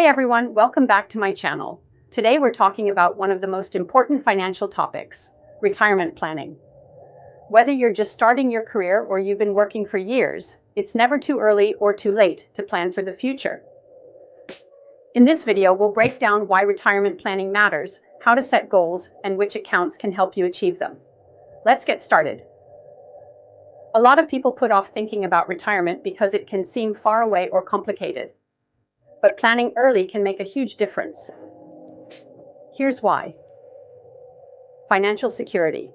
everyone, welcome back to my channel. Today we're talking about one of the most important financial topics, retirement planning. Whether you're just starting your career or you've been working for years, it's never too early or too late to plan for the future. In this video, we'll break down why retirement planning matters, how to set goals, and which accounts can help you achieve them. Let's get started. A lot of people put off thinking about retirement because it can seem far away or complicated. But planning early can make a huge difference. Here's why. Financial security.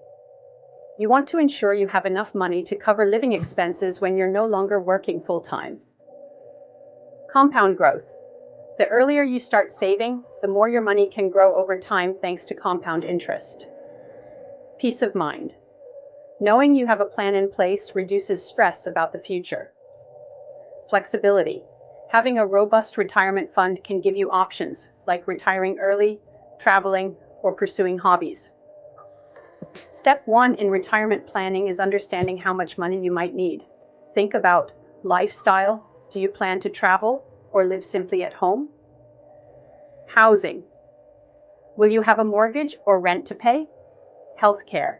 You want to ensure you have enough money to cover living expenses when you're no longer working full-time. Compound growth. The earlier you start saving, the more your money can grow over time thanks to compound interest. Peace of mind. Knowing you have a plan in place reduces stress about the future. Flexibility. Having a robust retirement fund can give you options like retiring early, traveling, or pursuing hobbies. Step 1 in retirement planning is understanding how much money you might need. Think about lifestyle. Do you plan to travel or live simply at home? Housing. Will you have a mortgage or rent to pay? Healthcare.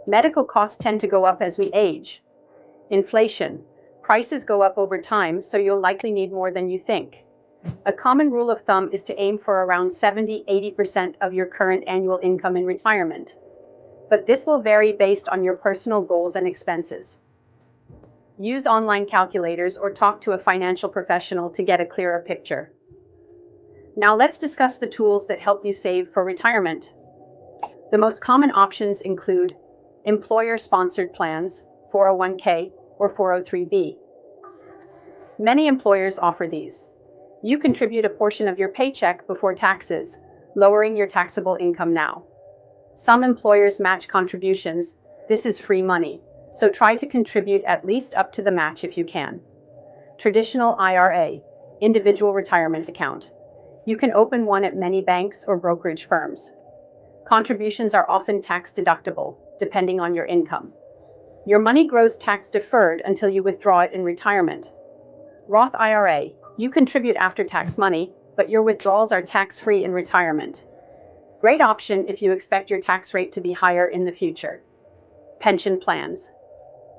Medical costs tend to go up as we age. Inflation. Prices go up over time, so you'll likely need more than you think. A common rule of thumb is to aim for around 70–80% of your current annual income in retirement. But this will vary based on your personal goals and expenses. Use online calculators or talk to a financial professional to get a clearer picture. Now let's discuss the tools that help you save for retirement. The most common options include employer-sponsored plans, 401k, or 403b. Many employers offer these. You contribute a portion of your paycheck before taxes, lowering your taxable income now. Some employers match contributions. This is free money, so try to contribute at least up to the match if you can. Traditional IRA, individual retirement account. You can open one at many banks or brokerage firms. Contributions are often tax deductible, depending on your income. Your money grows tax deferred until you withdraw it in retirement. Roth IRA. You contribute after-tax money, but your withdrawals are tax-free in retirement. Great option if you expect your tax rate to be higher in the future. Pension plans.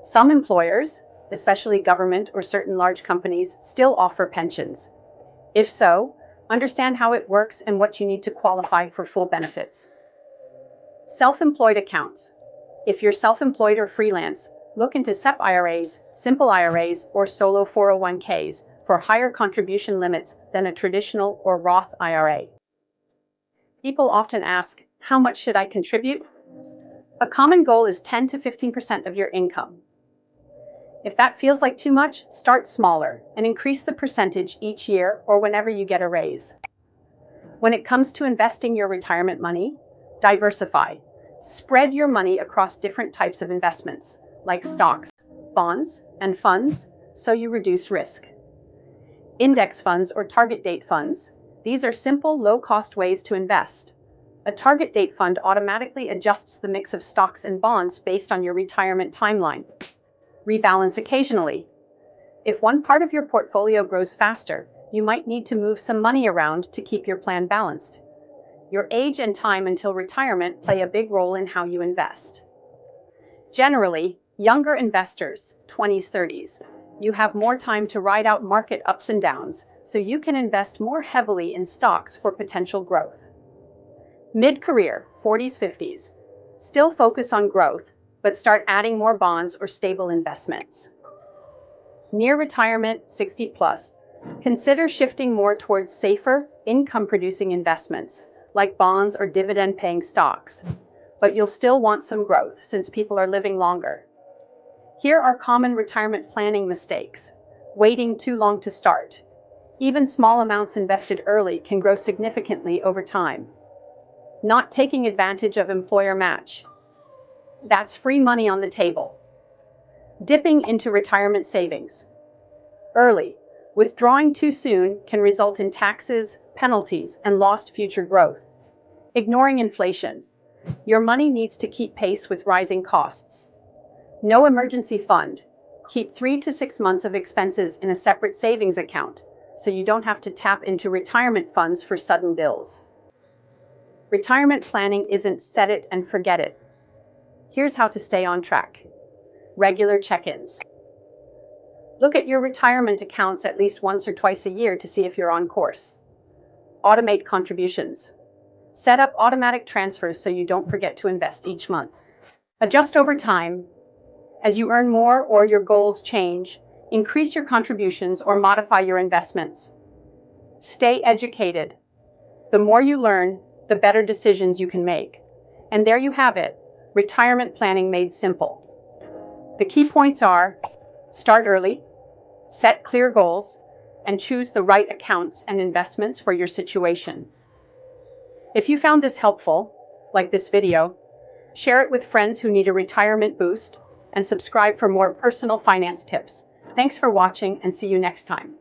Some employers, especially government or certain large companies, still offer pensions. If so, understand how it works and what you need to qualify for full benefits. Self-employed accounts. If you're self-employed or freelance, look into SEP IRAs, simple IRAs, or solo 401ks for higher contribution limits than a traditional or Roth IRA. People often ask, how much should I contribute? A common goal is 10 to 15% of your income. If that feels like too much, start smaller and increase the percentage each year or whenever you get a raise. When it comes to investing your retirement money, diversify. Spread your money across different types of investments, like stocks, bonds, and funds, so you reduce risk. Index funds or target date funds. These are simple, low-cost ways to invest. A target date fund automatically adjusts the mix of stocks and bonds based on your retirement timeline. Rebalance occasionally. If one part of your portfolio grows faster, you might need to move some money around to keep your plan balanced. Your age and time until retirement play a big role in how you invest. Generally, younger investors, 20s, 30s, you have more time to ride out market ups and downs, so you can invest more heavily in stocks for potential growth. Mid-career, 40s, 50s, still focus on growth, but start adding more bonds or stable investments. Near retirement, 60 plus, consider shifting more towards safer, income-producing investments, like bonds or dividend-paying stocks. But you'll still want some growth since people are living longer. Here are common retirement planning mistakes. Waiting too long to start. Even small amounts invested early can grow significantly over time. Not taking advantage of employer match. That's free money on the table. Dipping into retirement savings. Early. Withdrawing too soon can result in taxes, penalties, and lost future growth. Ignoring inflation. Your money needs to keep pace with rising costs. No emergency fund. Keep 3 to 6 months of expenses in a separate savings account, so you don't have to tap into retirement funds for sudden bills. Retirement planning isn't set it and forget it. Here's how to stay on track. Regular check-ins. Look at your retirement accounts at least once or twice a year to see if you're on course. Automate contributions. Set up automatic transfers so you don't forget to invest each month. Adjust over time. As you earn more or your goals change, increase your contributions or modify your investments. Stay educated. The more you learn, the better decisions you can make. And there you have it, retirement planning made simple. The key points are: start early, set clear goals, and choose the right accounts and investments for your situation. If you found this helpful, like this video, share it with friends who need a retirement boost, and subscribe for more personal finance tips. Thanks for watching, and see you next time.